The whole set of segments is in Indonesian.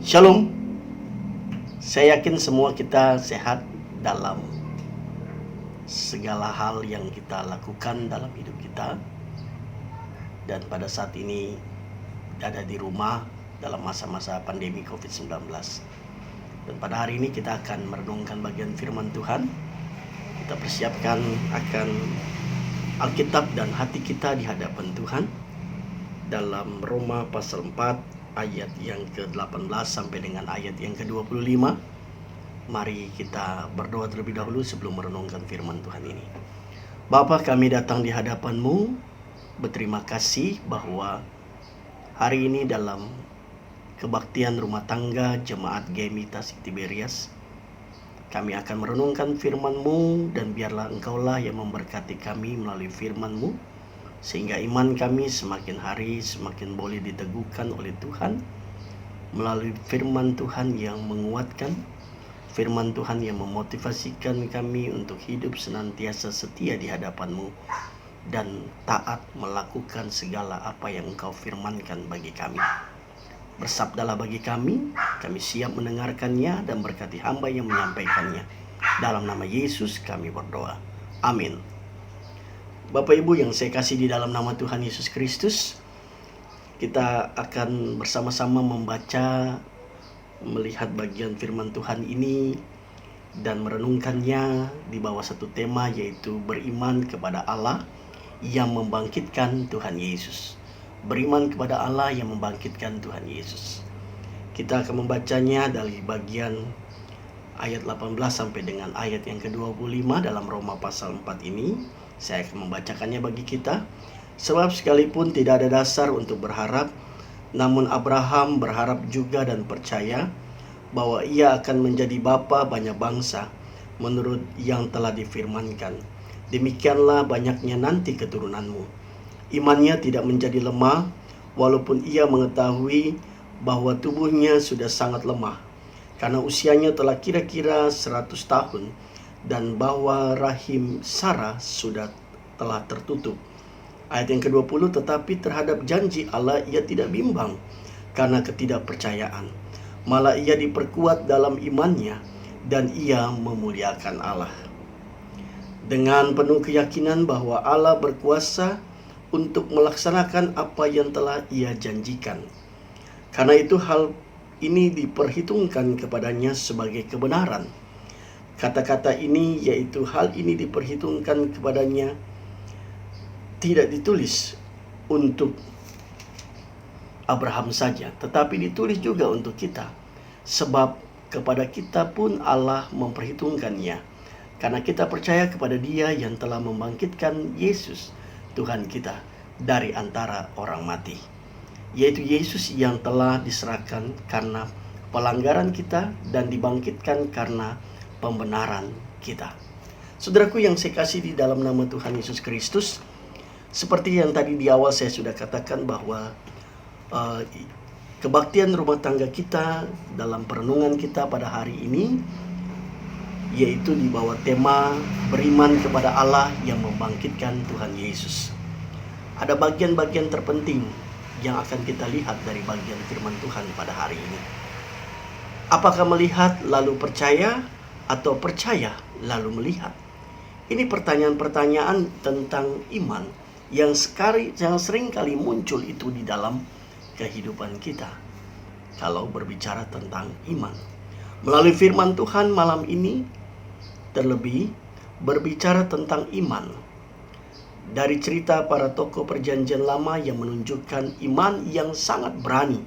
Shalom, saya yakin semua kita sehat dalam segala hal yang kita lakukan dalam hidup kita. Dan pada saat ini ada di rumah dalam masa-masa pandemi COVID-19. Dan pada hari ini kita akan merenungkan bagian firman Tuhan. Kita persiapkan akan Alkitab dan hati kita di hadapan Tuhan. Dalam Roma pasal 4 ayat yang ke-18 sampai dengan ayat yang ke-25. Mari kita berdoa terlebih dahulu sebelum merenungkan firman Tuhan ini. Bapa, kami datang di hadapan-Mu, berterima kasih bahwa hari ini dalam kebaktian rumah tangga Jemaat GMI Tasik Tiberias, kami akan merenungkan firman-Mu, dan biarlah Engkaulah yang memberkati kami melalui firman-Mu, sehingga iman kami semakin hari semakin boleh diteguhkan oleh Tuhan melalui firman Tuhan yang menguatkan, firman Tuhan yang memotivasikan kami untuk hidup senantiasa setia di hadapan-Mu dan taat melakukan segala apa yang Engkau firmankan bagi kami. Bersabdalah bagi kami siap mendengarkannya, dan berkati hamba yang menyampaikannya. Dalam nama Yesus kami berdoa. Amin. Bapak Ibu yang saya kasih di dalam nama Tuhan Yesus Kristus, kita akan bersama-sama membaca, melihat bagian firman Tuhan ini dan merenungkannya di bawah satu tema, yaitu beriman kepada Allah yang membangkitkan Tuhan Yesus. Beriman kepada Allah yang membangkitkan Tuhan Yesus. Kita akan membacanya dari bagian ayat 18 sampai dengan ayat yang ke-25 dalam Roma pasal 4 ini. Saya akan membacakannya bagi kita. Sebab sekalipun tidak ada dasar untuk berharap, namun Abraham berharap juga dan percaya bahwa ia akan menjadi bapa banyak bangsa menurut yang telah difirmankan. Demikianlah banyaknya nanti keturunanmu. Imannya tidak menjadi lemah, walaupun ia mengetahui bahwa tubuhnya sudah sangat lemah, karena usianya telah kira-kira 100 tahun, dan bahwa rahim Sarah telah tertutup. Ayat yang ke-20, tetapi terhadap janji Allah ia tidak bimbang karena ketidakpercayaan. Malah ia diperkuat dalam imannya, dan ia memuliakan Allah dengan penuh keyakinan bahwa Allah berkuasa untuk melaksanakan apa yang telah ia janjikan. Karena itu hal ini diperhitungkan kepadanya sebagai kebenaran. Kata-kata ini, yaitu hal ini diperhitungkan kepadanya, tidak ditulis untuk Abraham saja, tetapi ditulis juga untuk kita. Sebab kepada kita pun Allah memperhitungkannya, karena kita percaya kepada Dia yang telah membangkitkan Yesus, Tuhan kita, dari antara orang mati. Yaitu Yesus yang telah diserahkan karena pelanggaran kita dan dibangkitkan karena pembenaran kita. Saudaraku yang saya kasih di dalam nama Tuhan Yesus Kristus, seperti yang tadi di awal saya sudah katakan bahwa kebaktian rumah tangga kita dalam perenungan kita pada hari ini, yaitu di bawah tema beriman kepada Allah yang membangkitkan Tuhan Yesus. Ada bagian-bagian terpenting yang akan kita lihat dari bagian firman Tuhan pada hari ini. Apakah melihat lalu percaya, atau percaya lalu melihat? Ini pertanyaan-pertanyaan tentang iman yang sering kali muncul itu di dalam kehidupan kita kalau berbicara tentang iman. Melalui firman Tuhan malam ini, terlebih berbicara tentang iman dari cerita para tokoh perjanjian lama yang menunjukkan iman yang sangat berani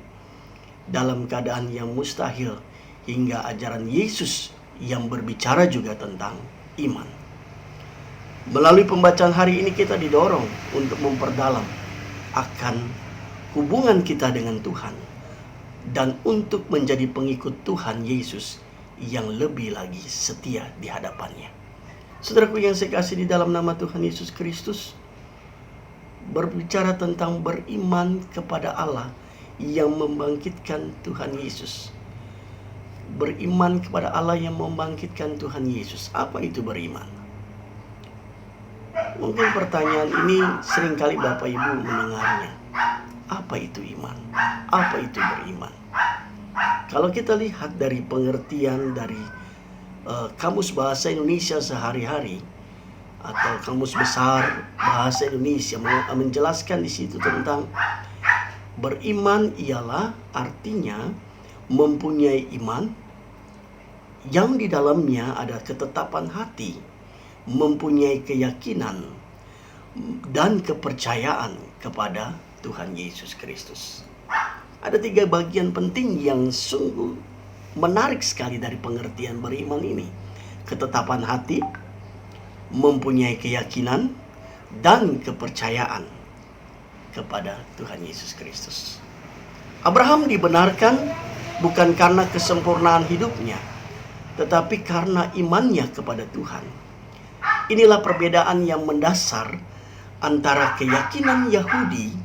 dalam keadaan yang mustahil, hingga ajaran Yesus yang berbicara juga tentang iman. Melalui pembacaan hari ini kita didorong untuk memperdalam akan hubungan kita dengan Tuhan, dan untuk menjadi pengikut Tuhan Yesus yang lebih lagi setia di hadapannya. Saudaraku yang saya kasih di dalam nama Tuhan Yesus Kristus, berbicara tentang beriman kepada Allah yang membangkitkan Tuhan Yesus. Beriman kepada Allah yang membangkitkan Tuhan Yesus. Apa itu beriman? Mungkin pertanyaan ini seringkali Bapak Ibu mendengarnya. Apa itu iman? Apa itu beriman? Kalau kita lihat dari pengertian dari Kamus Bahasa Indonesia sehari-hari atau Kamus Besar Bahasa Indonesia menjelaskan di situ tentang beriman ialah artinya mempunyai iman yang di dalamnya ada ketetapan hati, mempunyai keyakinan dan kepercayaan kepada Tuhan Yesus Kristus. Ada 3 bagian penting yang sungguh menarik sekali dari pengertian beriman ini. Ketetapan hati, mempunyai keyakinan, dan kepercayaan kepada Tuhan Yesus Kristus. Abraham dibenarkan bukan karena kesempurnaan hidupnya, tetapi karena imannya kepada Tuhan. Inilah perbedaan yang mendasar antara keyakinan Yahudi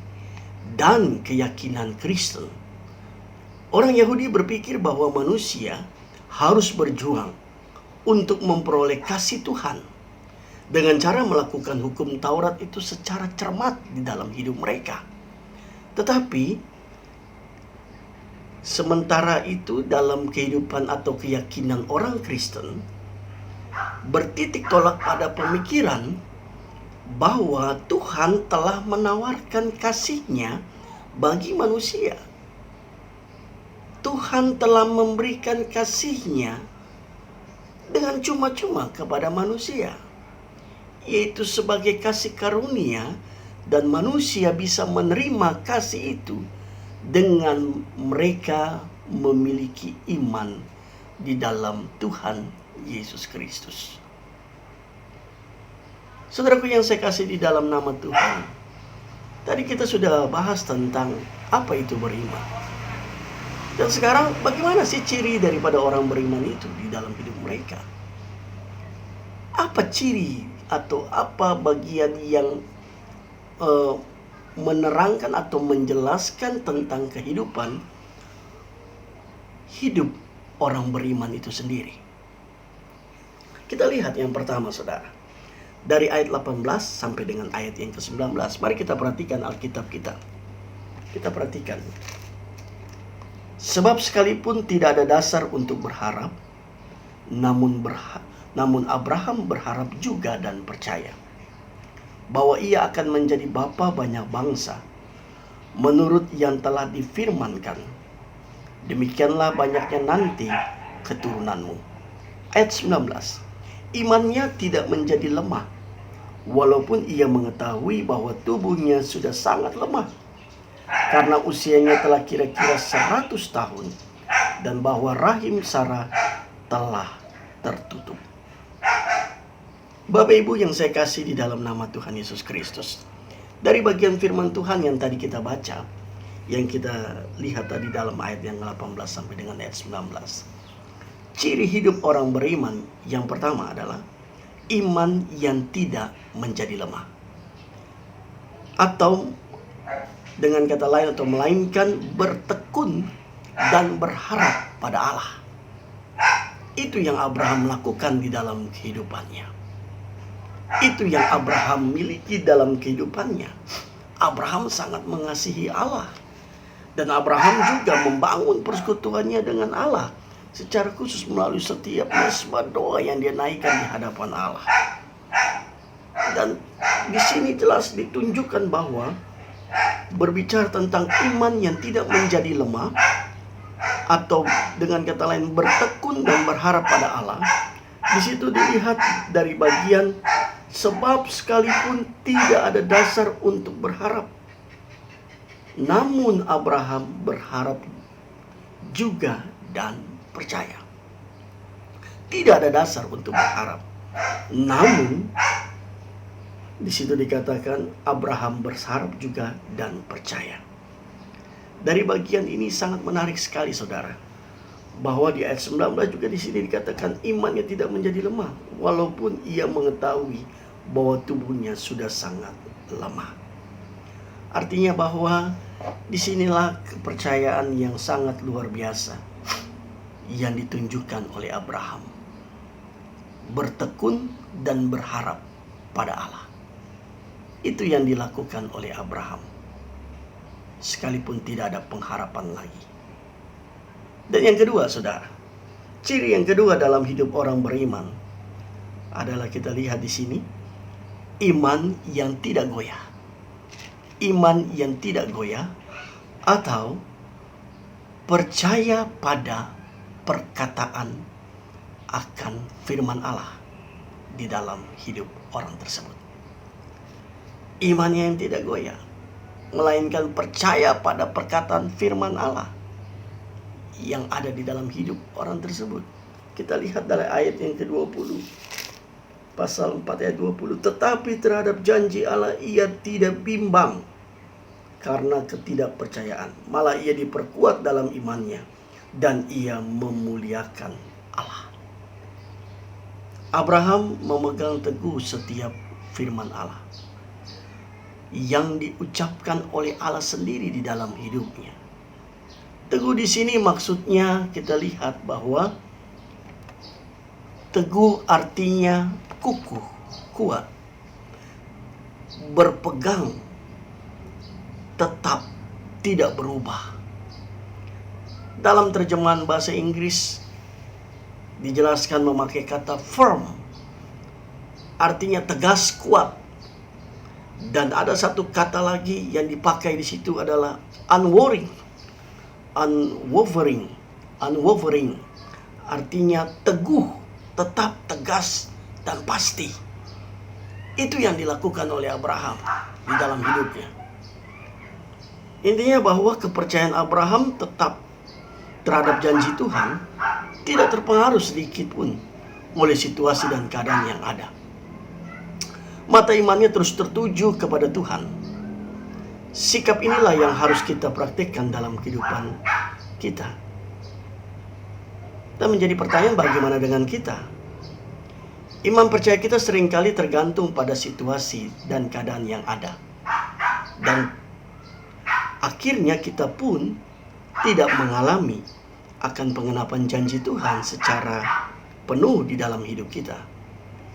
dan keyakinan Kristen. Orang Yahudi berpikir bahwa manusia harus berjuang untuk memperoleh kasih Tuhan dengan cara melakukan hukum Taurat itu secara cermat di dalam hidup mereka. Tetapi sementara itu dalam kehidupan atau keyakinan orang Kristen bertitik tolak pada pemikiran bahwa Tuhan telah menawarkan kasih-Nya bagi manusia. Tuhan telah memberikan kasih-Nya dengan cuma-cuma kepada manusia, yaitu sebagai kasih karunia, dan manusia bisa menerima kasih itu dengan mereka memiliki iman di dalam Tuhan Yesus Kristus. Saudaraku yang saya kasih di dalam nama Tuhan, tadi kita sudah bahas tentang apa itu beriman. Dan sekarang bagaimana sih ciri daripada orang beriman itu di dalam hidup mereka? Apa ciri atau apa bagian yang menerangkan atau menjelaskan tentang kehidupan hidup orang beriman itu sendiri? Kita lihat yang pertama, saudara. Dari ayat 18 sampai dengan ayat yang ke-19. Mari kita perhatikan Alkitab kita. Kita perhatikan. Sebab sekalipun tidak ada dasar untuk berharap, namun Abraham berharap juga dan percaya bahwa ia akan menjadi bapa banyak bangsa, menurut yang telah difirmankan, demikianlah banyaknya nanti keturunanmu. Ayat 19. Imannya tidak menjadi lemah, walaupun ia mengetahui bahwa tubuhnya sudah sangat lemah, karena usianya telah kira-kira 100 tahun, dan bahwa rahim Sarah telah tertutup. Bapak Ibu yang saya kasih di dalam nama Tuhan Yesus Kristus, dari bagian firman Tuhan yang tadi kita baca, yang kita lihat tadi dalam ayat yang 18 sampai dengan ayat 19, ciri hidup orang beriman yang pertama adalah iman yang tidak menjadi lemah, atau dengan kata lain atau melainkan bertekun dan berharap pada Allah. Itu yang Abraham lakukan di dalam kehidupannya. Itu yang Abraham miliki dalam kehidupannya. Abraham sangat mengasihi Allah, dan Abraham juga membangun persekutuannya dengan Allah secara khusus melalui setiap mesbah doa yang dia naikkan di hadapan Allah. Dan di sini jelas ditunjukkan bahwa berbicara tentang iman yang tidak menjadi lemah, atau dengan kata lain bertekun dan berharap pada Allah. Di situ dilihat dari bagian sebab sekalipun tidak ada dasar untuk berharap, namun Abraham berharap juga dan percaya. Tidak ada dasar untuk berharap, namun di situ dikatakan Abraham berharap juga dan percaya. Dari bagian ini sangat menarik sekali, saudara, bahwa di ayat 19 juga di sini dikatakan imannya tidak menjadi lemah, walaupun ia mengetahui bahwa tubuhnya sudah sangat lemah. Artinya bahwa disinilah kepercayaan yang sangat luar biasa yang ditunjukkan oleh Abraham. Bertekun dan berharap pada Allah. Itu yang dilakukan oleh Abraham, sekalipun tidak ada pengharapan lagi. Dan yang kedua, saudara, ciri yang kedua dalam hidup orang beriman adalah kita lihat di sini, iman yang tidak goyah. Iman yang tidak goyah atau percaya pada perkataan akan firman Allah di dalam hidup orang tersebut. Iman yang tidak goyah, melainkan percaya pada perkataan firman Allah yang ada di dalam hidup orang tersebut. Kita lihat dari ayat yang ke-20. Pasal 4 ayat 20. Tetapi terhadap janji Allah ia tidak bimbang karena ketidakpercayaan. Malah ia diperkuat dalam imannya dan ia memuliakan Allah. Abraham memegang teguh setiap firman Allah yang diucapkan oleh Allah sendiri di dalam hidupnya. Teguh di sini maksudnya kita lihat bahwa teguh artinya kukuh, kuat, berpegang, tetap, tidak berubah. Dalam terjemahan bahasa Inggris dijelaskan memakai kata firm, artinya tegas, kuat. Dan ada satu kata lagi yang dipakai di situ adalah unwavering. Unwavering artinya teguh, tetap, tegas, dan pasti. Itu yang dilakukan oleh Abraham di dalam hidupnya. Intinya bahwa kepercayaan Abraham tetap terhadap janji Tuhan tidak terpengaruh sedikit pun oleh situasi dan keadaan yang ada. Mata imannya terus tertuju kepada Tuhan. Sikap inilah yang harus kita praktikkan dalam kehidupan kita. Dan menjadi pertanyaan, bagaimana dengan kita? Iman percaya kita seringkali tergantung pada situasi dan keadaan yang ada. Dan akhirnya kita pun tidak mengalami akan pengenapan janji Tuhan secara penuh di dalam hidup kita.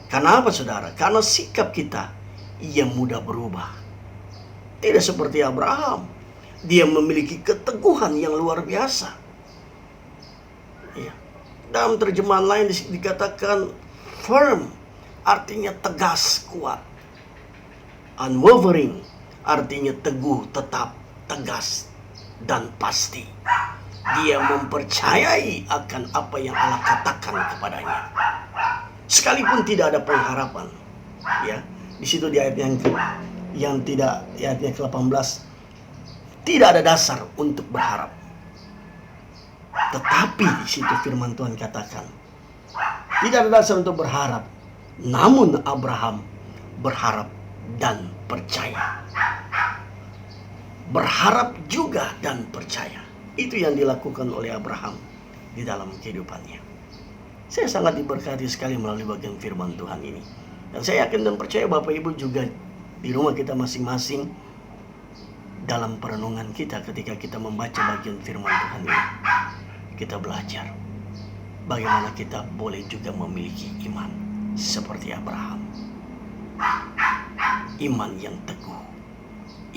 Karena apa, saudara? Karena sikap kita ia mudah berubah. Tidak seperti Abraham. Dia memiliki keteguhan yang luar biasa. Ya. Dalam terjemahan lain dikatakan firm, artinya tegas, kuat. Unwavering, artinya teguh, tetap, tegas, dan pasti. Dia mempercayai akan apa yang Allah katakan kepadanya. Sekalipun tidak ada pengharapan. Ya, di situ di ayat yang tidak, ayatnya ke-18, tidak ada dasar untuk berharap. Tetapi di situ firman Tuhan katakan, tidak ada dasar untuk berharap. Namun Abraham berharap dan percaya. Berharap juga dan percaya. Itu yang dilakukan oleh Abraham di dalam kehidupannya. Saya sangat diberkati sekali melalui bagian firman Tuhan ini. Dan saya yakin dan percaya Bapak Ibu juga di rumah kita masing-masing dalam perenungan kita ketika kita membaca bagian firman Tuhan ini. Kita belajar bagaimana kita boleh juga memiliki iman seperti Abraham. Iman yang teguh,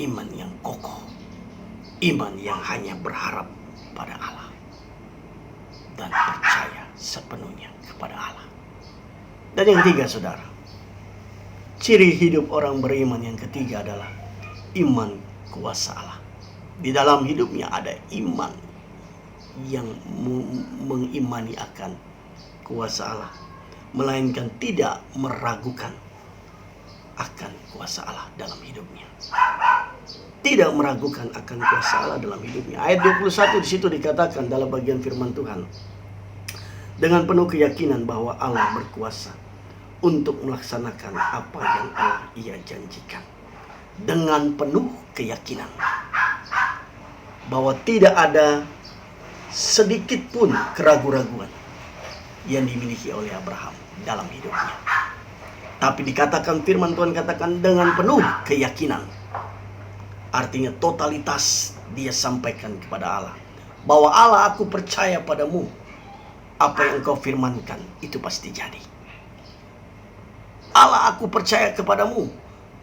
iman yang kokoh, iman yang hanya berharap pada Allah dan percaya sepenuhnya kepada Allah. Dan yang ketiga, saudara, ciri hidup orang beriman yang ketiga adalah iman kuasa Allah. Di dalam hidupnya ada iman yang mengimani akan kuasa Allah, melainkan tidak meragukan akan kuasa Allah dalam hidupnya. Tidak meragukan akan kuasa Allah dalam hidupnya. Ayat 21 di situ dikatakan dalam bagian firman Tuhan, dengan penuh keyakinan bahwa Allah berkuasa untuk melaksanakan apa yang Allah ia janjikan. Dengan penuh keyakinan bahwa tidak ada sedikit pun keraguan-raguan yang dimiliki oleh Abraham dalam hidupnya. Tapi dikatakan firman Tuhan katakan dengan penuh keyakinan. Artinya totalitas dia sampaikan kepada Allah. Bahwa Allah, aku percaya padamu. Apa yang engkau firmankan itu pasti jadi. Allah, aku percaya kepadamu.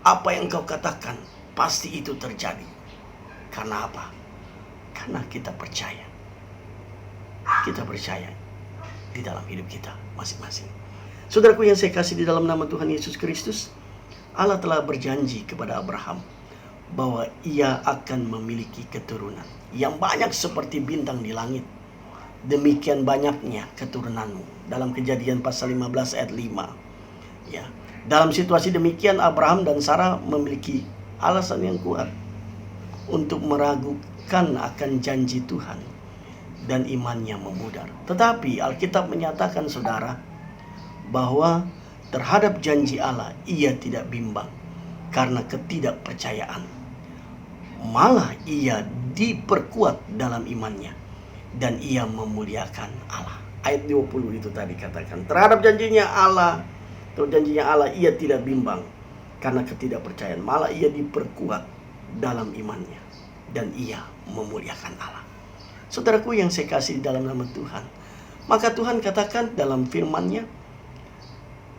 Apa yang engkau katakan pasti itu terjadi. Karena apa? Karena kita percaya. kita percaya di dalam hidup kita masing-masing. Saudaraku yang saya kasih di dalam nama Tuhan Yesus Kristus, Allah telah berjanji kepada Abraham bahwa ia akan memiliki keturunan yang banyak seperti bintang di langit. Demikian banyaknya keturunanmu. Dalam Kejadian pasal 15 ayat 5. Ya, dalam situasi demikian Abraham dan Sarah memiliki alasan yang kuat untuk meragukan akan janji Tuhan dan imannya memudar. Tetapi Alkitab menyatakan saudara bahwa terhadap janji Allah ia tidak bimbang karena ketidakpercayaan. Malah ia diperkuat dalam imannya dan ia memuliakan Allah. Ayat 20 itu tadi katakan, terhadap janjinya Allah ia tidak bimbang karena ketidakpercayaan, malah ia diperkuat dalam imannya dan ia memuliakan Allah. Saudaraku yang saya kasih dalam nama Tuhan, maka Tuhan katakan dalam firman-Nya,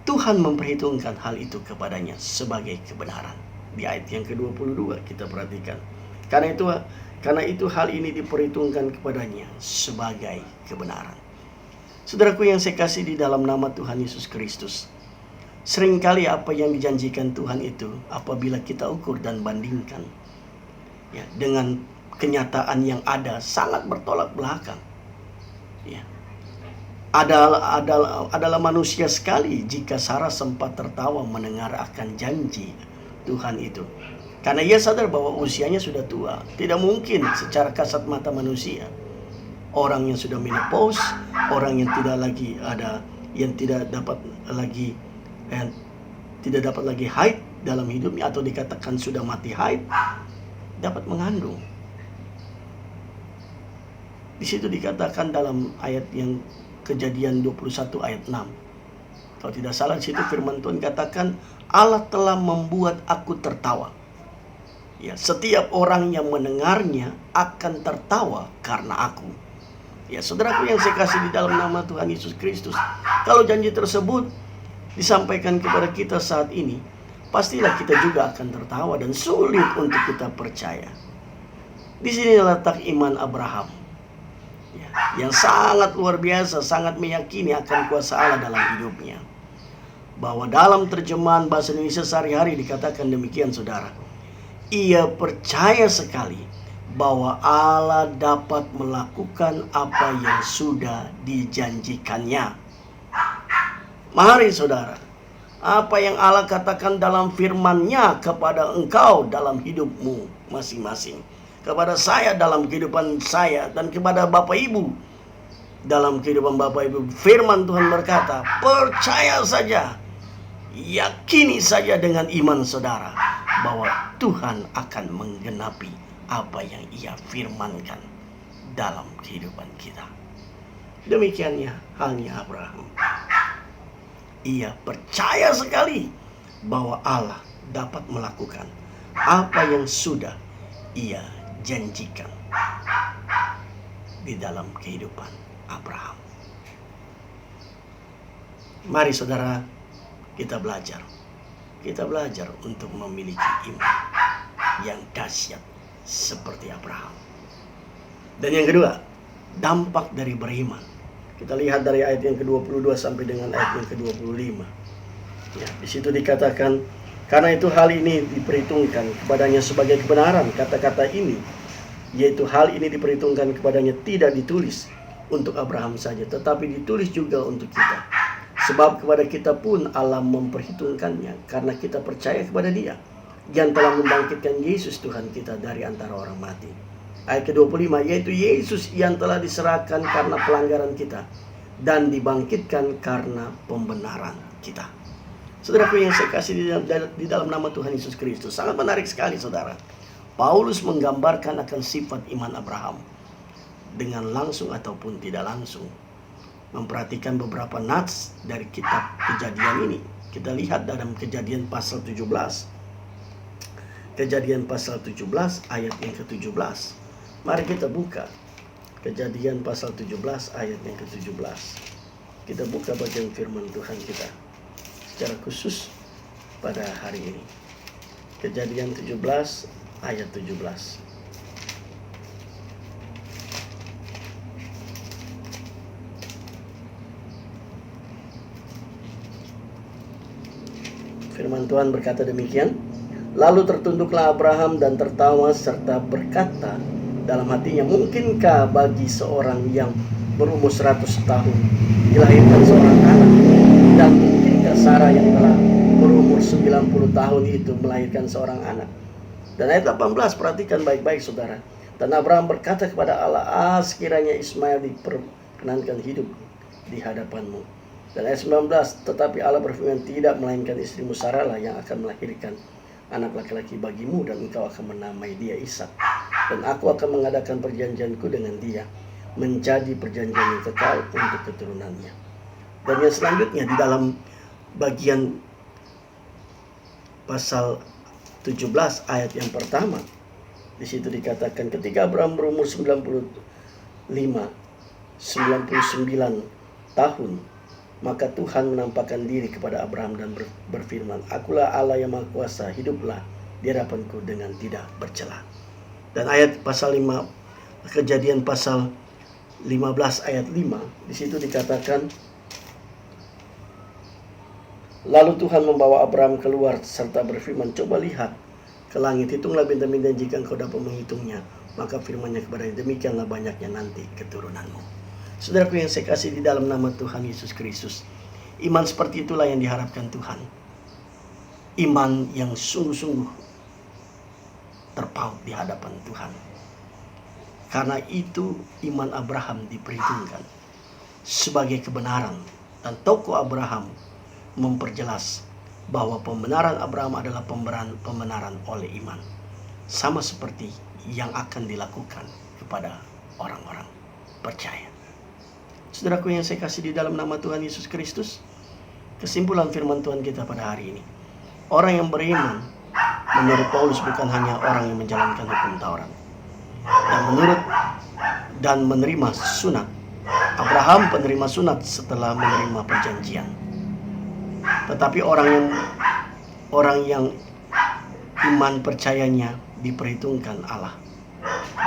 Tuhan memperhitungkan hal itu kepadanya sebagai kebenaran. Di ayat yang ke-22 kita perhatikan. Karena itu hal ini diperhitungkan kepadanya sebagai kebenaran. Saudaraku yang saya kasih di dalam nama Tuhan Yesus Kristus, seringkali apa yang dijanjikan Tuhan itu apabila kita ukur dan bandingkan ya, dengan kenyataan yang ada sangat bertolak belakang. Ya. Adalah manusia sekali jika Sarah sempat tertawa mendengar akan janji Tuhan itu. Karena ia sadar bahwa usianya sudah tua. Tidak mungkin secara kasat mata manusia, orang yang sudah menopause, orang yang tidak dapat lagi haid dalam hidupnya, atau dikatakan sudah mati haid, dapat mengandung. Di situ dikatakan dalam ayat yang Kejadian 21 ayat 6. Kalau tidak salah di situ firman Tuhan katakan, Allah telah membuat aku tertawa. Ya, setiap orang yang mendengarnya akan tertawa karena aku. Ya, saudaraku yang saya kasih di dalam nama Tuhan Yesus Kristus, kalau janji tersebut disampaikan kepada kita saat ini, pastilah kita juga akan tertawa dan sulit untuk kita percaya. Di sini letak iman Abraham, ya, yang sangat luar biasa, sangat meyakini akan kuasa Allah dalam hidupnya. Bahwa dalam terjemahan bahasa Indonesia sehari-hari dikatakan demikian saudara. Ia percaya sekali bahwa Allah dapat melakukan apa yang sudah dijanjikannya. Mari saudara, apa yang Allah katakan dalam firman-Nya kepada engkau dalam hidupmu masing-masing, kepada saya dalam kehidupan saya, dan kepada Bapak Ibu dalam kehidupan Bapak Ibu, firman Tuhan berkata, percaya saja, yakini saja dengan iman saudara bahwa Tuhan akan menggenapi apa yang Ia firmankan dalam kehidupan kita. Demikiannya halnya Abraham. Ia percaya sekali bahwa Allah dapat melakukan apa yang sudah Ia janjikan di dalam kehidupan Abraham. Mari saudara, kita belajar untuk memiliki iman yang dahsyat seperti Abraham. Dan yang kedua, dampak dari beriman. Kita lihat dari ayat yang ke-22 sampai dengan ayat yang ke-25. Ya, di situ dikatakan, karena itu hal ini diperhitungkan kepadanya sebagai kebenaran. Kata-kata ini, yaitu hal ini diperhitungkan kepadanya, tidak ditulis untuk Abraham saja, tetapi ditulis juga untuk kita. Sebab kepada kita pun Allah memperhitungkannya, karena kita percaya kepada Dia yang telah membangkitkan Yesus Tuhan kita dari antara orang mati. Ayat ke-25, yaitu Yesus yang telah diserahkan karena pelanggaran kita dan dibangkitkan karena pembenaran kita. Saudaraku yang saya kasih di dalam nama Tuhan Yesus Kristus, sangat menarik sekali saudara. Paulus menggambarkan akan sifat iman Abraham dengan langsung ataupun tidak langsung. Memperhatikan beberapa nats dari kitab Kejadian ini. Kita lihat dalam Kejadian pasal 17. Kejadian pasal 17 ayat yang ke-17. Mari kita buka Kejadian pasal 17 ayat yang ke-17. Kita buka bagian firman Tuhan kita secara khusus pada hari ini. Kejadian 17 ayat 17. Firman Tuhan berkata demikian. Lalu tertunduklah Abraham dan tertawa serta berkata dalam hatinya, mungkinkah bagi seorang yang berumur 100 tahun dilahirkan seorang anak? Dan mungkinkah Sarah yang telah berumur 90 tahun itu melahirkan seorang anak? Dan ayat 18, perhatikan baik-baik saudara. Dan Abraham berkata kepada Allah, sekiranya Ismail diperkenankan hidup di hadapanmu. Dan ayat 19, tetapi Allah berfirman, tidak, melainkan istrimu Sarah lah yang akan melahirkan anak laki-laki bagimu, dan engkau akan menamai dia Ishak. Dan aku akan mengadakan perjanjianku dengan dia, menjadi perjanjian yang kekal untuk keturunannya. Dan yang selanjutnya di dalam bagian pasal 17 ayat yang pertama, di situ dikatakan ketika Abraham berumur 99 tahun, maka Tuhan menampakkan diri kepada Abraham dan berfirman, akulah Allah yang Maha Kuasa, hiduplah di hadapanku dengan tidak bercela. Dan ayat pasal 5, Kejadian pasal 15 ayat 5, di situ dikatakan, lalu Tuhan membawa Abraham keluar serta berfirman, coba lihat ke langit, hitunglah bintang-bintang jika engkau dapat menghitungnya. Maka firman-Nya kepadanya, demikianlah banyaknya nanti keturunanmu. Saudaraku yang saya kasih di dalam nama Tuhan Yesus Kristus, iman seperti itulah yang diharapkan Tuhan. Iman yang sungguh-sungguh terpaut di hadapan Tuhan. Karena itu iman Abraham diperhitungkan sebagai kebenaran. Dan tokoh Abraham memperjelas bahwa pembenaran Abraham adalah pembenaran oleh iman. Sama seperti yang akan dilakukan kepada orang-orang percaya. Saudaraku yang saya kasih di dalam nama Tuhan Yesus Kristus, kesimpulan firman Tuhan kita pada hari ini, orang yang beriman menurut Paulus bukan hanya orang yang menjalankan hukum Taurat dan menerima sunat. Abraham penerima sunat setelah menerima perjanjian. Tetapi orang yang iman percayanya diperhitungkan Allah.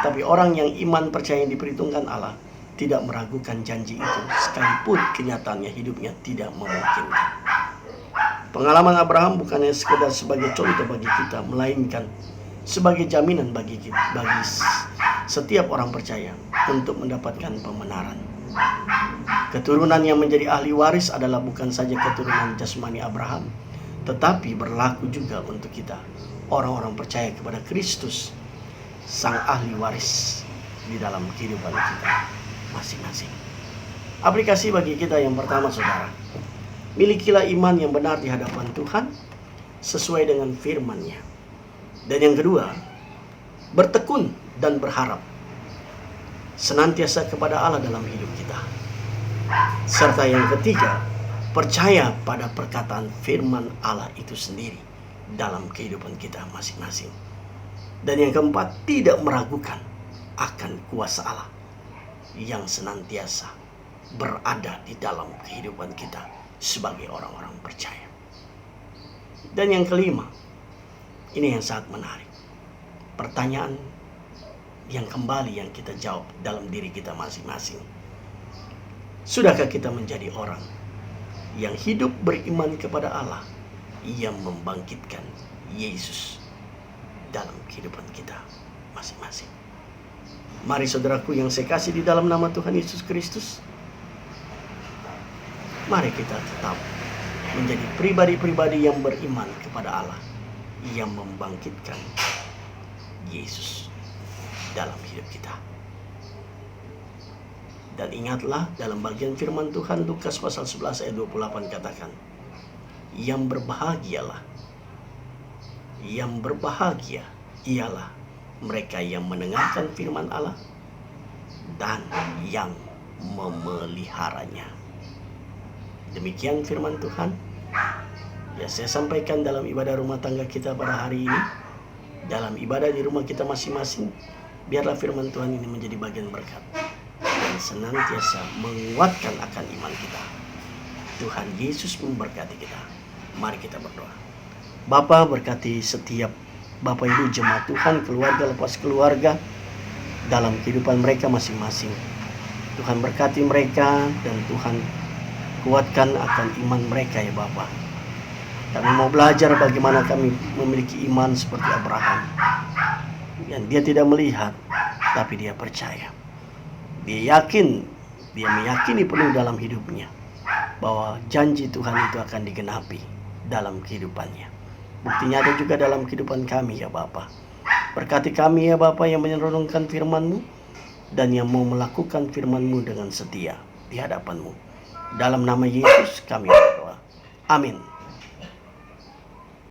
Tapi orang yang iman percayanya diperhitungkan Allah tidak meragukan janji itu, sekalipun kenyataannya hidupnya tidak memungkinkan. Pengalaman Abraham bukannya sekedar sebagai contoh bagi kita, melainkan sebagai jaminan bagi setiap orang percaya untuk mendapatkan pembenaran. Keturunan yang menjadi ahli waris adalah bukan saja keturunan jasmani Abraham, tetapi berlaku juga untuk kita, orang-orang percaya kepada Kristus, sang ahli waris di dalam kehidupan kita masing-masing. Aplikasi bagi kita yang pertama, saudara, milikilah iman yang benar di hadapan Tuhan sesuai dengan firman-Nya. Dan yang kedua, bertekun dan berharap senantiasa kepada Allah dalam hidup kita. Serta yang ketiga, percaya pada perkataan firman Allah itu sendiri dalam kehidupan kita masing-masing. Dan yang keempat, tidak meragukan akan kuasa Allah yang senantiasa berada di dalam kehidupan kita sebagai orang-orang percaya. Dan yang kelima, ini yang sangat menarik. Pertanyaan yang kembali yang kita jawab dalam diri kita masing-masing. Sudahkah kita menjadi orang yang hidup beriman kepada Allah yang membangkitkan Yesus dalam kehidupan kita masing-masing? Mari saudaraku yang saya kasih di dalam nama Tuhan Yesus Kristus, mari kita tetap menjadi pribadi-pribadi yang beriman kepada Allah yang membangkitkan Yesus dalam hidup kita. Dan ingatlah dalam bagian firman Tuhan Lukas pasal 11 ayat 28 katakan, yang berbahagia ialah mereka yang mendengarkan firman Allah dan yang memeliharanya. Demikian firman Tuhan ya saya sampaikan dalam ibadah rumah tangga kita pada hari ini. Dalam ibadah di rumah kita masing-masing, biarlah firman Tuhan ini menjadi bagian berkat dan senantiasa menguatkan akan iman kita. Tuhan Yesus memberkati kita. Mari kita berdoa. Bapa, berkati setiap Bapak Ibu jemaat Tuhan, keluarga lepas keluarga dalam kehidupan mereka masing-masing. Tuhan berkati mereka dan Tuhan kuatkan akan iman mereka ya Bapa. Kami mau belajar bagaimana kami memiliki iman seperti Abraham, yang dia tidak melihat, tapi dia percaya. Dia meyakini penuh dalam hidupnya bahwa janji Tuhan itu akan digenapi dalam kehidupannya. Buktinya ada juga dalam kehidupan kami ya Bapa. Berkati kami ya Bapa yang menyerunungkan firman-Mu dan yang mau melakukan firman-Mu dengan setia di hadapan-Mu. Dalam nama Yesus kami berdoa. Amin.